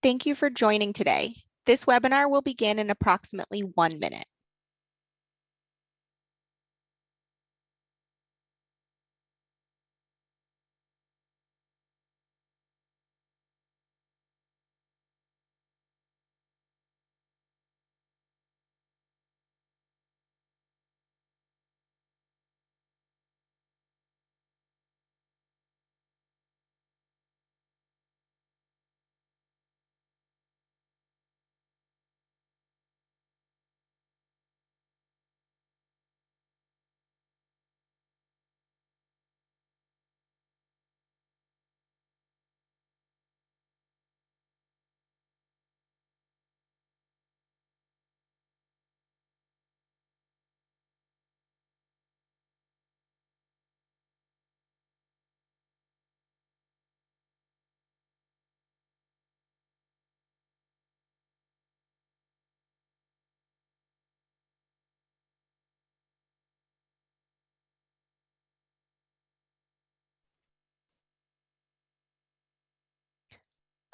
Thank you for joining today. This webinar will begin in approximately 1 minute.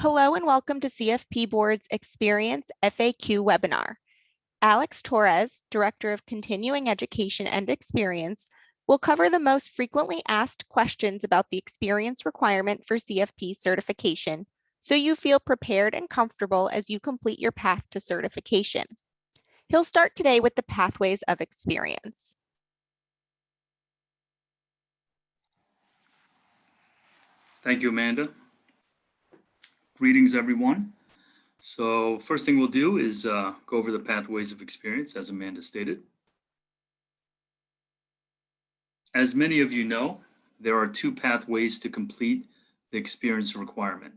Hello and welcome to CFP Board's Experience FAQ webinar. Alex Torres, Director of Continuing Education and Experience, will cover the most frequently asked questions about the experience requirement for CFP certification, so you feel prepared and comfortable as you complete your path to certification. He'll start today with the pathways of experience. Thank you, Amanda. Greetings, everyone. So first thing we'll do is go over the pathways of experience, as Amanda stated. As many of you know, there are two pathways to complete the experience requirement.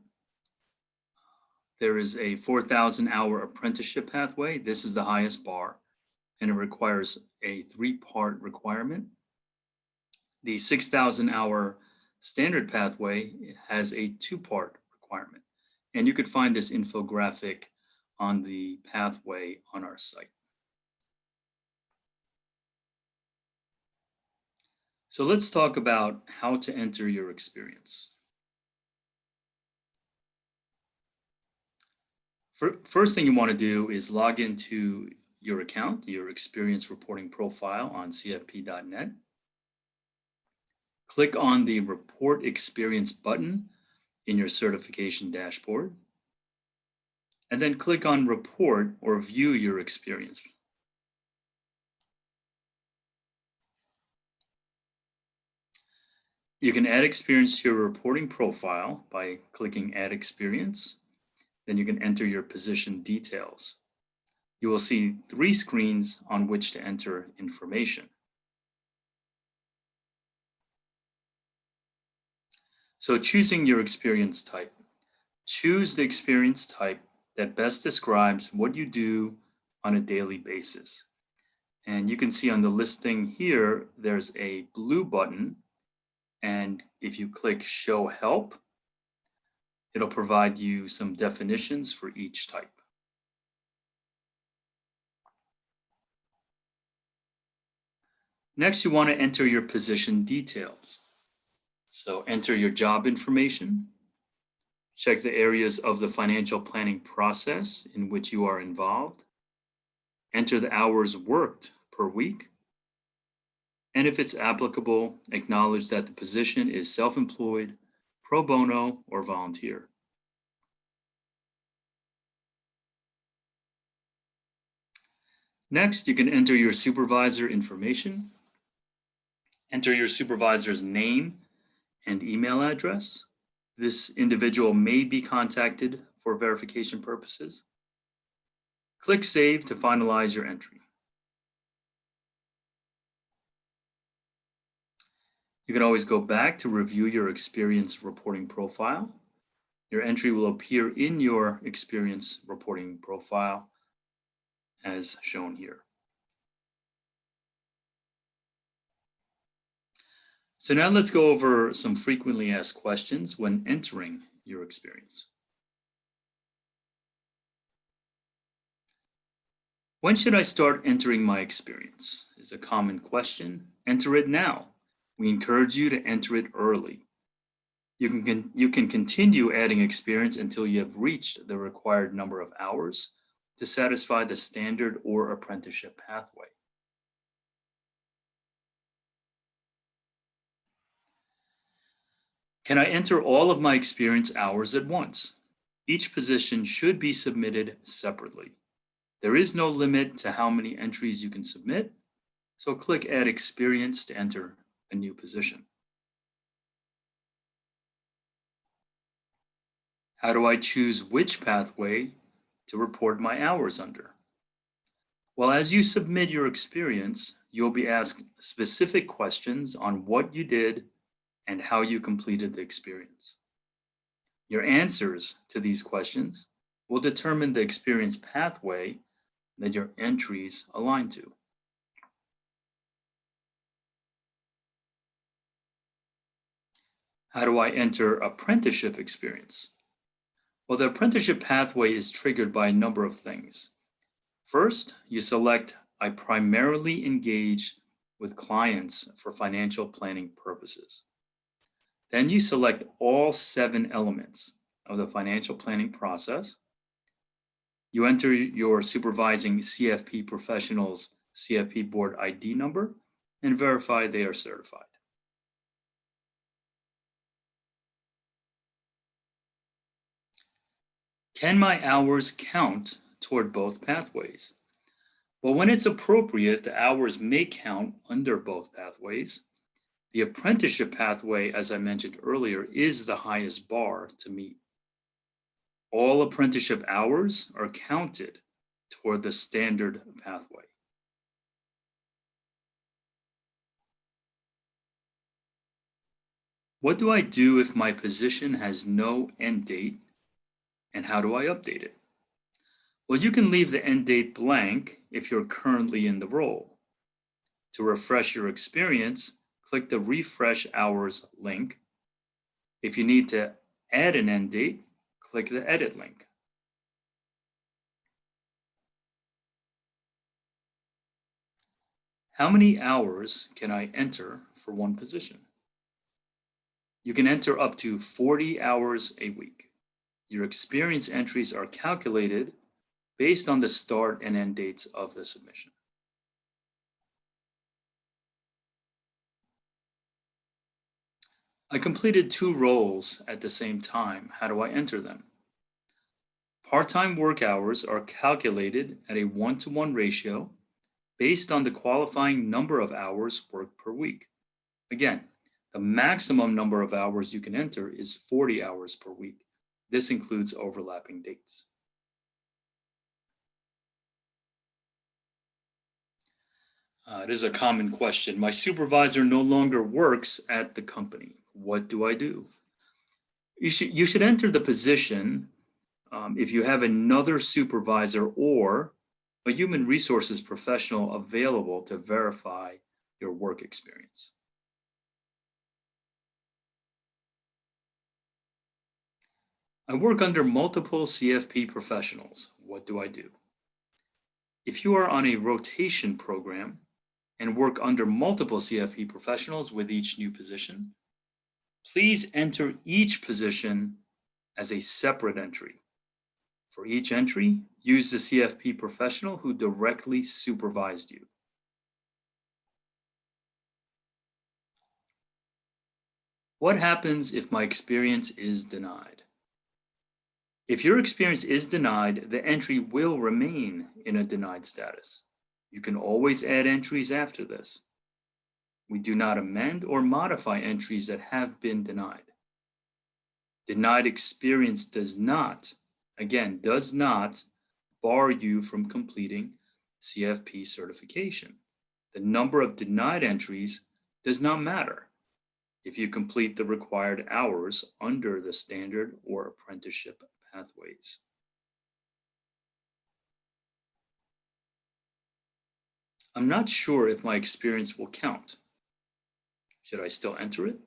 There is a 4,000-hour apprenticeship pathway. This is the highest bar, and it requires a 3-part requirement. The 6,000-hour standard pathway has a 2-part requirement. And you could find this infographic on the pathway on our site. So let's talk about how to enter your experience. First thing you want to do is log into your account, your experience reporting profile on cfp.net. Click on the Report Experience button in your certification dashboard, and then click on Report or View Your Experience. You can add experience to your reporting profile by clicking Add Experience. Then you can enter your position details. You will see 3 screens on which to enter information. So choosing your experience type. Choose the experience type that best describes what you do on a daily basis. And you can see on the listing here, there's a blue button. And if you click Show Help, it'll provide you some definitions for each type. Next, you want to enter your position details. So enter your job information. Check the areas of the financial planning process in which you are involved. Enter the hours worked per week. And if it's applicable, acknowledge that the position is self-employed, pro bono, or volunteer. Next, you can enter your supervisor information. Enter your supervisor's name and email address. This individual may be contacted for verification purposes. Click Save to finalize your entry. You can always go back to review your experience reporting profile. Your entry will appear in your experience reporting profile as shown here. So now let's go over some frequently asked questions when entering your experience. When should I start entering my experience? Is a common question. Enter it now. We encourage you to enter it early. You can continue adding experience until you have reached the required number of hours to satisfy the standard or apprenticeship pathway. Can I enter all of my experience hours at once? Each position should be submitted separately. There is no limit to how many entries you can submit, so click Add Experience to enter a new position. How do I choose which pathway to report my hours under? Well, as you submit your experience, you'll be asked specific questions on what you did and how you completed the experience. Your answers to these questions will determine the experience pathway that your entries align to. How do I enter apprenticeship experience? Well, the apprenticeship pathway is triggered by a number of things. First, you select I primarily engage with clients for financial planning purposes. Then you select all 7 elements of the financial planning process. You enter your supervising CFP professional's CFP board ID number and verify they are certified. Can my hours count toward both pathways? Well, when it's appropriate, the hours may count under both pathways. The apprenticeship pathway, as I mentioned earlier, is the highest bar to meet. All apprenticeship hours are counted toward the standard pathway. What do I do if my position has no end date, and how do I update it? Well, you can leave the end date blank if you're currently in the role. To refresh your experience, click the Refresh Hours link. If you need to add an end date, click the Edit link. How many hours can I enter for one position? You can enter up to 40 hours a week. Your experience entries are calculated based on the start and end dates of the submission. I completed 2 roles at the same time. How do I enter them? Part-time work hours are calculated at a 1-to-1 ratio based on the qualifying number of hours worked per week. Again, the maximum number of hours you can enter is 40 hours per week. This includes overlapping dates. It is a common question. My supervisor no longer works at the company. What do I do? You should enter the position if you have another supervisor or a human resources professional available to verify your work experience. I work under multiple CFP professionals. What do I do? If you are on a rotation program and work under multiple CFP professionals with each new position, please enter each position as a separate entry. For each entry, use the CFP professional who directly supervised you. What happens if my experience is denied? If your experience is denied, the entry will remain in a denied status. You can always add entries after this. We do not amend or modify entries that have been denied. Denied experience does not bar you from completing CFP certification. The number of denied entries does not matter if you complete the required hours under the standard or apprenticeship pathways. I'm not sure if my experience will count. Should I still enter it?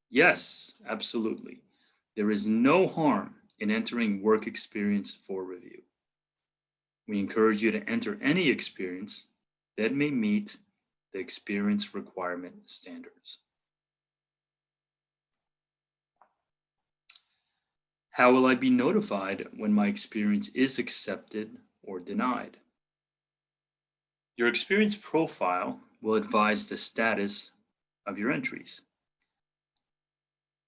Yes, absolutely. There is no harm in entering work experience for review. We encourage you to enter any experience that may meet the experience requirement standards. How will I be notified when my experience is accepted or denied? Your experience profile will advise the status of your entries.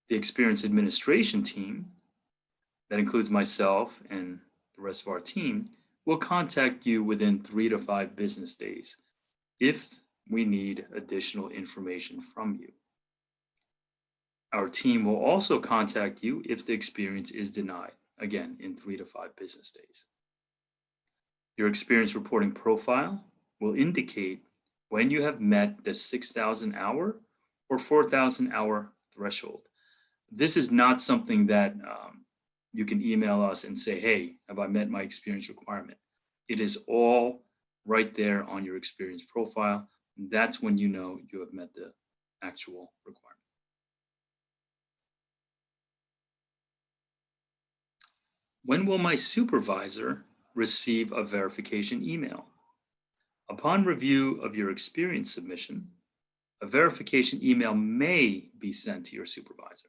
The experience administration team, that includes myself and the rest of our team, will contact you within 3 to 5 business days if we need additional information from you. Our team will also contact you if the experience is denied, again, in 3 to 5 business days. Your experience reporting profile will indicate when you have met the 6,000 hour or 4,000 hour threshold. This is not something that you can email us and say, hey, have I met my experience requirement? It is all right there on your experience profile. That's when you know you have met the actual requirement. When will my supervisor receive a verification email? Upon review of your experience submission, a verification email may be sent to your supervisor.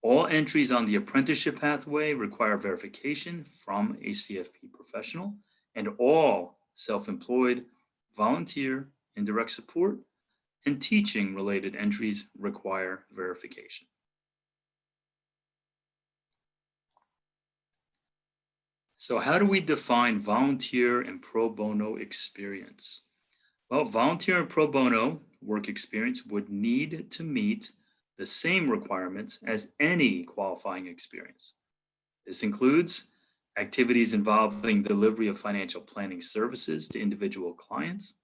All entries on the apprenticeship pathway require verification from a CFP professional, and all self-employed, volunteer, indirect support, and teaching related entries require verification. So how do we define volunteer and pro bono experience? Well, volunteer and pro bono work experience would need to meet the same requirements as any qualifying experience. This includes activities involving the delivery of financial planning services to individual clients,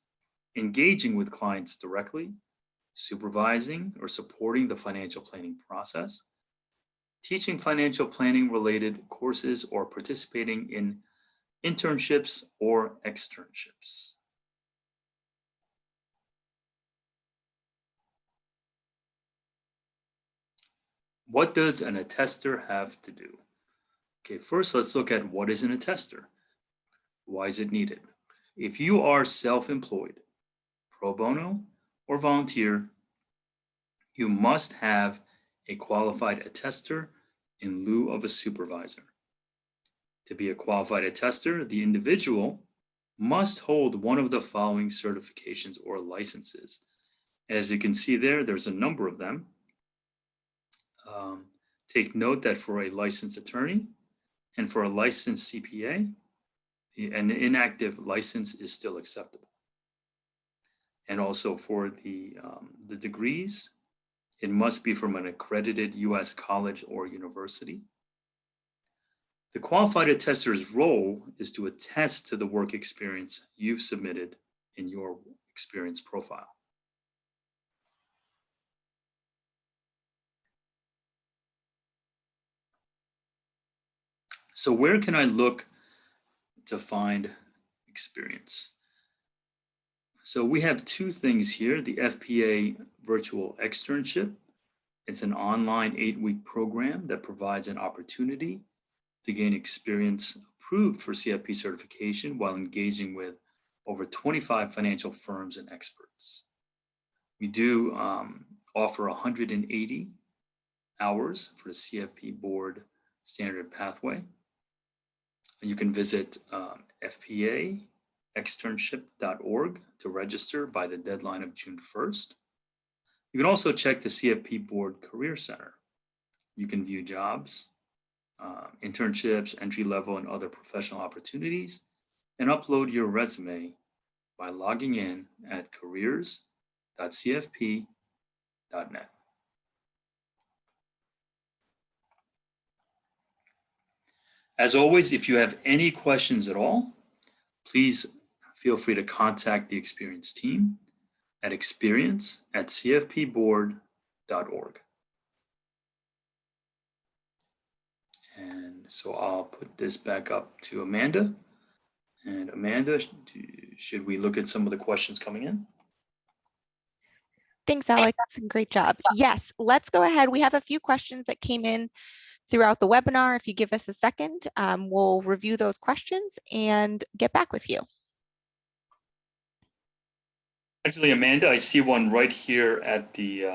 engaging with clients directly, supervising or supporting the financial planning process, teaching financial planning related courses, or participating in internships or externships. What does an attester have to do? Okay, first let's look at what is an attester. Why is it needed? If you are self-employed, pro bono, or volunteer, you must have a qualified attester in lieu of a supervisor. To be a qualified attester, the individual must hold one of the following certifications or licenses. And as you can see there, there's a number of them. Take note that for a licensed attorney and for a licensed CPA, an inactive license is still acceptable. And also for the degrees, it must be from an accredited U.S. college or university. The qualified attester's role is to attest to the work experience you've submitted in your experience profile. So where can I look to find experience? So we have two things here, the FPA virtual externship. It's an online 8-week program that provides an opportunity to gain experience approved for CFP certification while engaging with over 25 financial firms and experts. We do offer 180 hours for the CFP board standard pathway. You can visit fpaexternship.org to register by the deadline of June 1st. You can also check the CFP Board Career Center. You can view jobs, internships, entry-level, and other professional opportunities, and upload your resume by logging in at careers.cfp.net. As always, if you have any questions at all, please feel free to contact the experience team at experience@cfpboard.org. And so I'll put this back up to Amanda. And Amanda, should we look at some of the questions coming in? Thanks, Alex. Great job. Yes, let's go ahead. We have a few questions that came in throughout the webinar. If you give us a second, we'll review those questions and get back with you. Actually, Amanda, I see one right here at the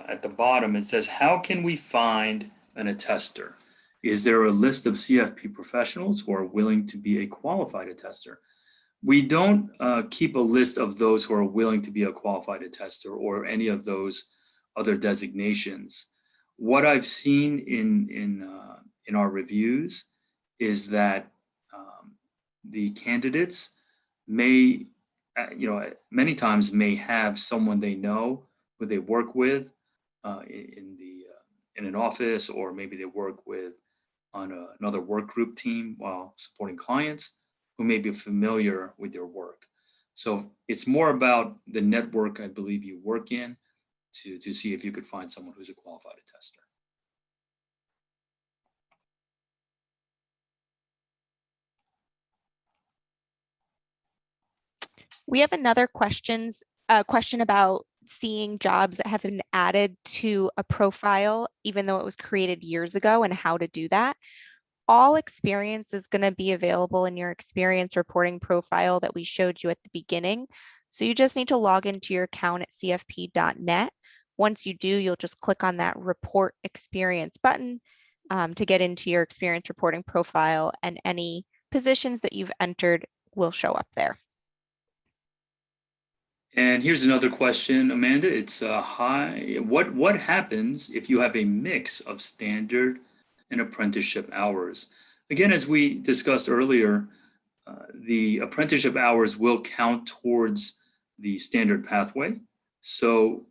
at the bottom, it says, how can we find an attester? Is there a list of CFP professionals who are willing to be a qualified attester? We don't keep a list of those who are willing to be a qualified attester or any of those other designations. What I've seen in our reviews is that the candidates may, many times may have someone they know who they work with in an office, or maybe they work with on another work group team while supporting clients who may be familiar with your work. So it's more about the network I believe you work in to see if you could find someone who's a qualified attester. We have another question about seeing jobs that have been added to a profile, even though it was created years ago, and how to do that. All experience is going to be available in your experience reporting profile that we showed you at the beginning. So you just need to log into your account at cfp.net. Once you do, you'll just click on that report experience button to get into your experience reporting profile, and any positions that you've entered will show up there. And here's another question, Amanda. It's what happens if you have a mix of standard and apprenticeship hours? Again, as we discussed earlier, the apprenticeship hours will count towards the standard pathway. So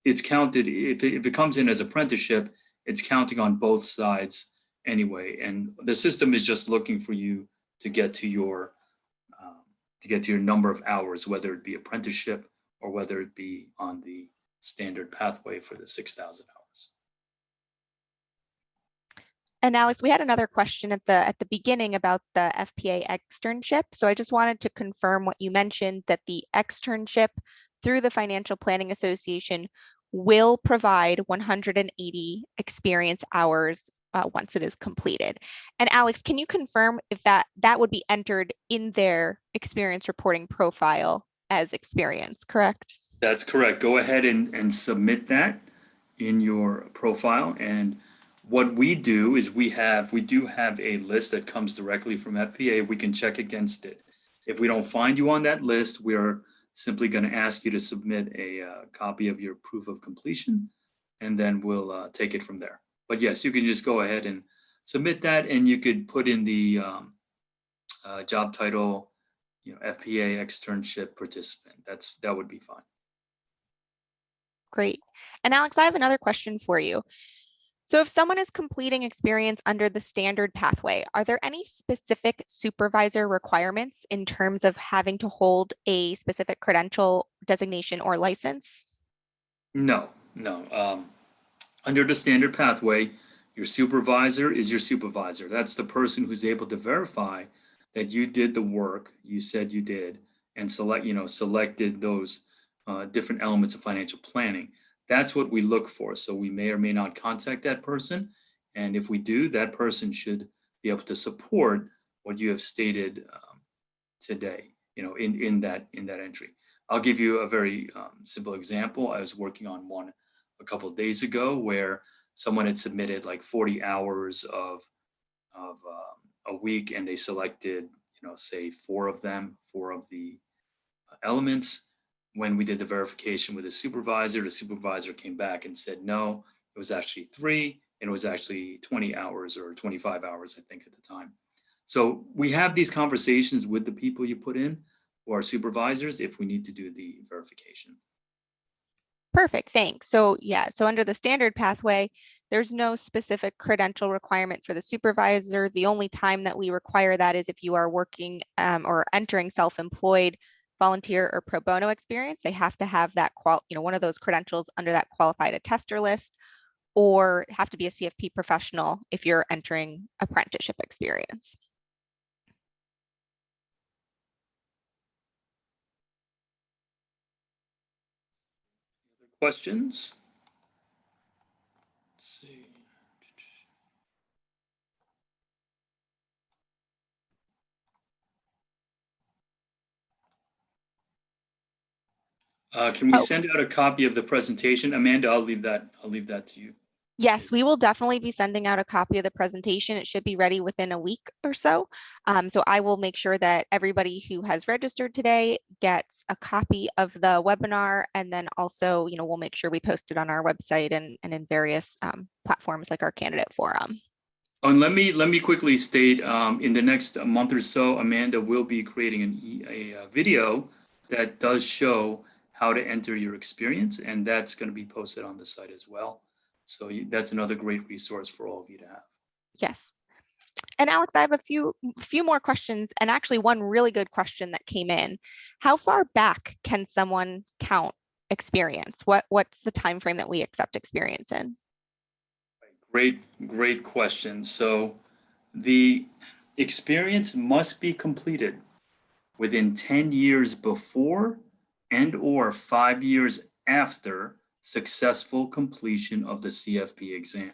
it's counted, if it comes in as apprenticeship, it's counting on both sides anyway. And the system is just looking for you to get to your number of hours, whether it be apprenticeship or whether it be on the standard pathway for the 6,000 hours. And Alex, we had another question at the beginning about the FPA externship. So I just wanted to confirm what you mentioned, that the externship through the Financial Planning Association will provide 180 experience hours once it is completed. And Alex, can you confirm if that would be entered in their experience reporting profile as experience, correct? That's correct. Go ahead and submit that in your profile. And what we do is we do have a list that comes directly from FPA. We can check against it. If we don't find you on that list, we are simply going to ask you to submit a copy of your proof of completion, and then we'll take it from there. But yes, you can just go ahead and submit that, and you could put in the job title, FPA externship participant. That would be fine. Great. And Alex, I have another question for you. So if someone is completing experience under the standard pathway, are there any specific supervisor requirements in terms of having to hold a specific credential, designation, or license? No. Under the standard pathway, your supervisor is your supervisor. That's the person who's able to verify that you did the work you said you did and selected those different elements of financial planning. That's what we look for. So we may or may not contact that person. And if we do, that person should be able to support what you have stated today, in that entry. I'll give you a very simple example. I was working on one a couple of days ago where someone had submitted like 40 hours of a week, and they selected, say four of the elements. When we did the verification with the supervisor came back and said, no, it was actually 3, and it was actually 20 hours or 25 hours, I think, at the time. So we have these conversations with the people you put in, who are supervisors, if we need to do the verification. Perfect, thanks. So yeah, so under the standard pathway, there's no specific credential requirement for the supervisor. The only time that we require that is if you are working or entering self-employed, volunteer, or pro bono experience. They have to have that one of those credentials under that qualified attester list, or have to be a CFP professional if you're entering apprenticeship experience. Questions? Let's see. Can we Oh, send out a copy of the presentation? Amanda, I'll leave that to you. yes, we will definitely be sending out a copy of the presentation. It should be ready within a week or so. So I will make sure that everybody who has registered today gets a copy of the webinar, and then also, we'll make sure we post it on our website and in various platforms like our candidate forum. Oh, and let me quickly state, in the next month or so, Amanda will be creating a video that does show how to enter your experience, and that's going to be posted on the site as well. So that's another great resource for all of you to have. Yes. And Alex, I have a few more questions, and actually one really good question that came in. How far back can someone count experience? What's the time frame that we accept experience in? Great question. So the experience must be completed within 10 years before and or 5 years after successful completion of the CFP exam.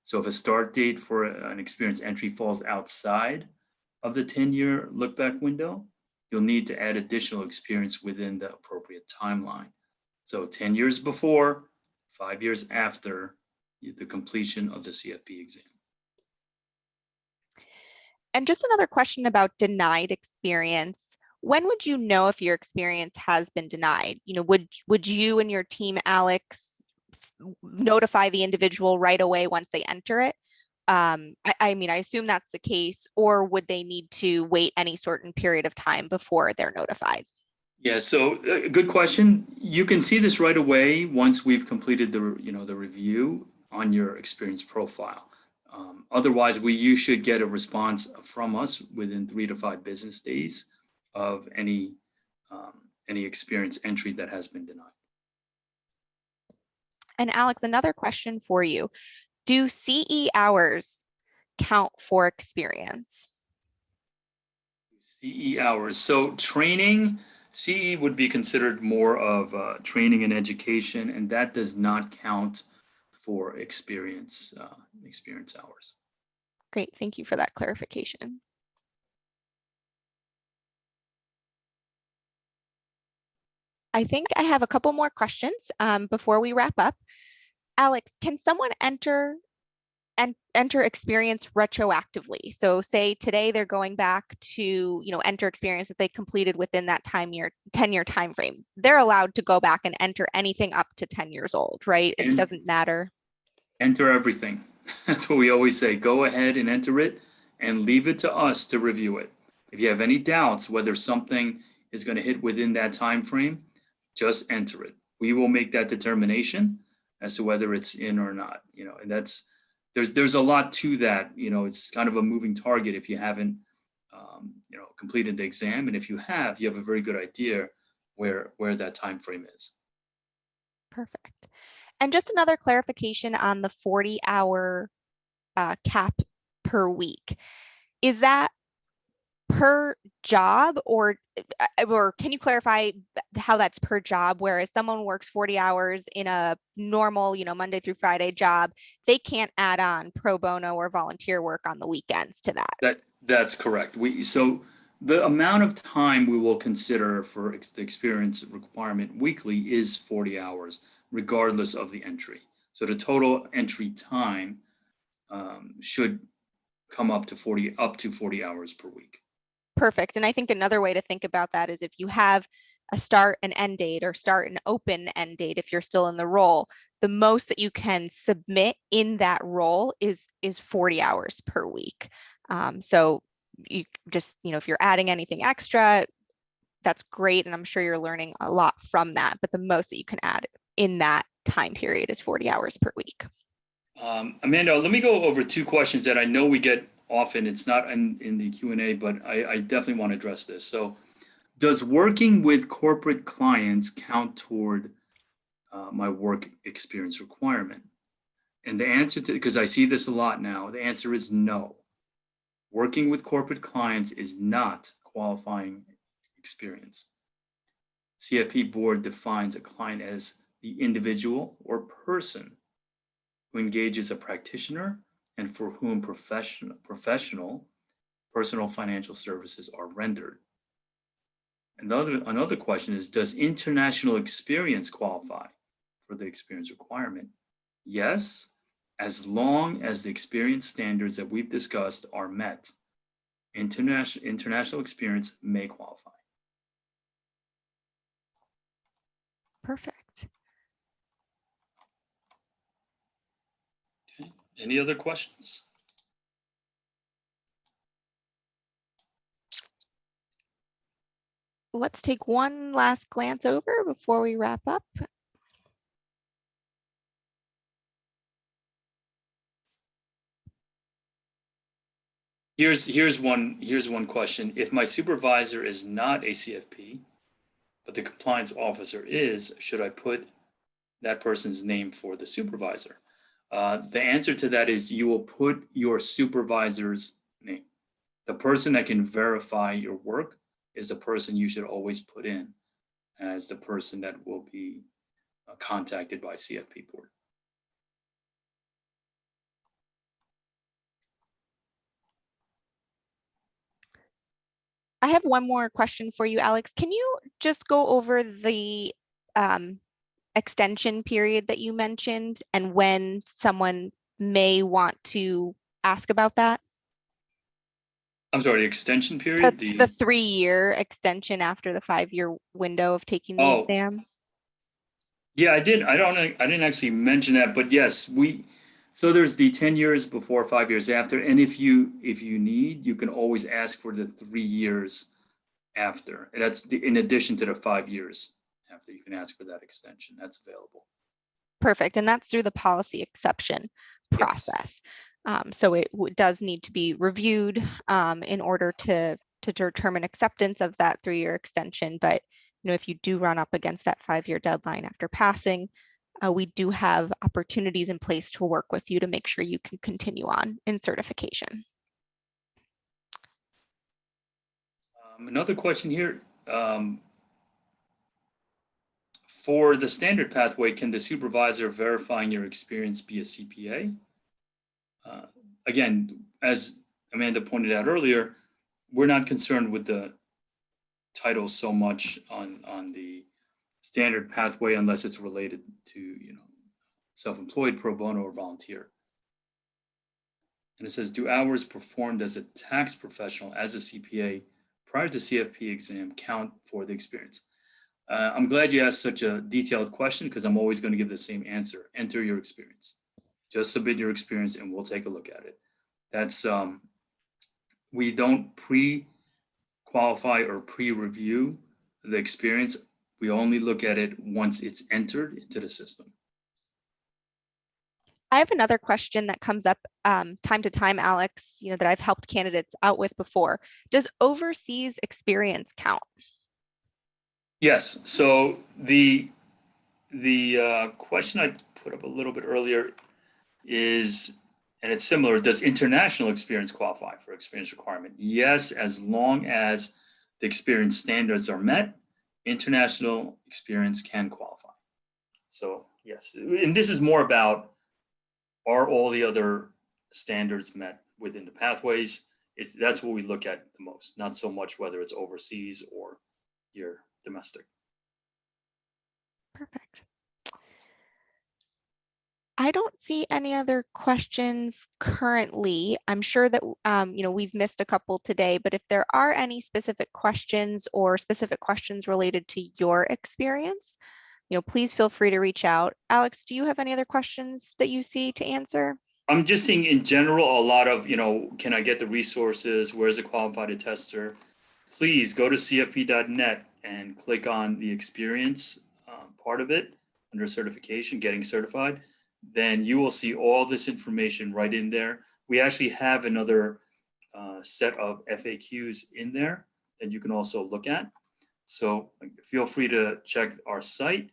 So if a start date for an experience entry falls outside of the 10-year look back window, you'll need to add additional experience within the appropriate timeline. So 10 years before, 5 years after the completion of the CFP exam. And just another question about denied experience. When would you know if your experience has been denied? Would you and your team, Alex, notify the individual right away once they enter it? I mean, I assume that's the case, or would they need to wait any certain period of time before they're notified? Yeah, so good question. You can see this right away once we've completed the review on your experience profile. Otherwise, you should get a response from us within 3 to 5 business days of any experience entry that has been denied. And Alex, another question for you. Do CE hours count for experience? CE hours. So training, CE would be considered more of training and education, and that does not count for experience hours. Great, thank you for that clarification. I think I have a couple more questions before we wrap up. Alex, can someone enter experience retroactively? So say today they're going back to, enter experience that they completed within that 10-year time frame. They're allowed to go back and enter anything up to 10 years old, right? It doesn't matter. Enter everything. That's what we always say. Go ahead and enter it and leave it to us to review it. If you have any doubts whether something is going to hit within that time frame, just enter it. We will make that determination as to whether it's in or not. And there's a lot to that. It's kind of a moving target if you haven't completed the exam, and if you have a very good idea where that time frame is. Perfect. And just another clarification on the 40-hour cap per week. Is that per job, or can you clarify how that's per job? Whereas someone works 40 hours in a normal, Monday through Friday job, they can't add on pro bono or volunteer work on the weekends to that. That's correct. So the amount of time we will consider for the experience requirement weekly is 40 hours, regardless of the entry. So the total entry time should come up to 40 hours per week. Perfect. And I think another way to think about that is if you have a start and end date, or start and open end date, if you're still in the role, the most that you can submit in that role is 40 hours per week. So you just, if you're adding anything extra, that's great. And I'm sure you're learning a lot from that, but the most that you can add in that time period is 40 hours per week. Amanda, let me go over 2 questions that I know we get often. It's not in the Q&A, but I definitely want to address this. So does working with corporate clients count toward my work experience requirement? And the answer because I see this a lot now, the answer is no. Working with corporate clients is not qualifying experience. CFP board defines a client as the individual or person who engages a practitioner and for whom professional personal financial services are rendered. Another question is, does international experience qualify for the experience requirement? Yes, as long as the experience standards that we've discussed are met. International experience may qualify. Perfect. Okay. Any other questions? Let's take one last glance over before we wrap up. Here's one question. If my supervisor is not a CFP, but the compliance officer is, should I put that person's name for the supervisor? The answer to that is you will put your supervisor's name. The person that can verify your work is the person you should always put in as the person that will be contacted by CFP board. I have one more question for you, Alex. Can you just go over the extension period that you mentioned and when someone may want to ask about that? I'm sorry, the extension period? The 3-year extension after the 5-year window of taking the Oh, exam? yeah, I didn't actually mention that, but yes, so there's the 10 years before, 5 years after, and if you need, you can always ask for the 3 years after. And that's in addition to the 5 years after, you can ask for that extension. That's available. Perfect. And that's through the policy exception process. So it does need to be reviewed in order to determine acceptance of that 3-year extension. But if you do run up against that 5-year deadline after passing, we do have opportunities in place to work with you to make sure you can continue on in certification. Another question here. For the standard pathway, can the supervisor verifying your experience be a CPA? Again, as Amanda pointed out earlier, we're not concerned with the title so much on the standard pathway unless it's related to self-employed, pro bono, or volunteer. And it says, do hours performed as a tax professional as a CPA prior to CFP exam count for the experience? I'm glad you asked such a detailed question because I'm always going to give the same answer. Enter your experience. Just submit your experience and we'll take a look at it. That's we don't pre-qualify or pre-review the experience. We only look at it once it's entered into the system. I have another question that comes up time to time, Alex, that I've helped candidates out with before. Does overseas experience count? Yes. So the question I put up a little bit earlier is, and it's similar, does international experience qualify for experience requirement? Yes, as long as the experience standards are met, international experience can qualify. So yes, and this is more about, are all the other standards met within the pathways? That's what we look at the most, not so much whether it's overseas or your domestic. Perfect. I don't see any other questions currently. I'm sure that we've missed a couple today, but if there are any specific questions or specific questions related to your experience, please feel free to reach out. Alex, do you have any other questions that you see to answer? I'm just seeing in general a lot of, can I get the resources? Where's a qualified tester? Please go to cfp.net and click on the experience part of it under certification, getting certified. Then you will see all this information right in there. We actually have another set of FAQs in there that you can also look at. So feel free to check our site.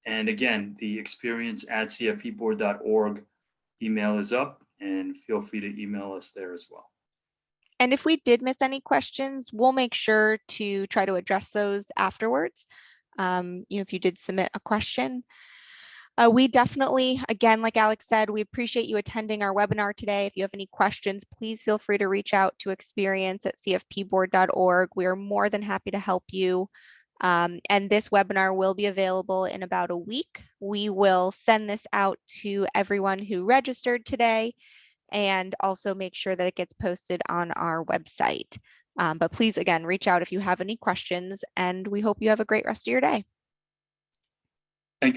And again, the experience@cfpboard.org email is up, and feel free to email us there as well. And if we did miss any questions, we'll make sure to try to address those afterwards. If you did submit a question. We definitely, again, like Alex said, we appreciate you attending our webinar today. If you have any questions, please feel free to reach out to experience@cfpboard.org. We are more than happy to help you. And this webinar will be available in about a week. We will send this out to everyone who registered today and also make sure that it gets posted on our website. But please, again, reach out if you have any questions, and we hope you have a great rest of your day.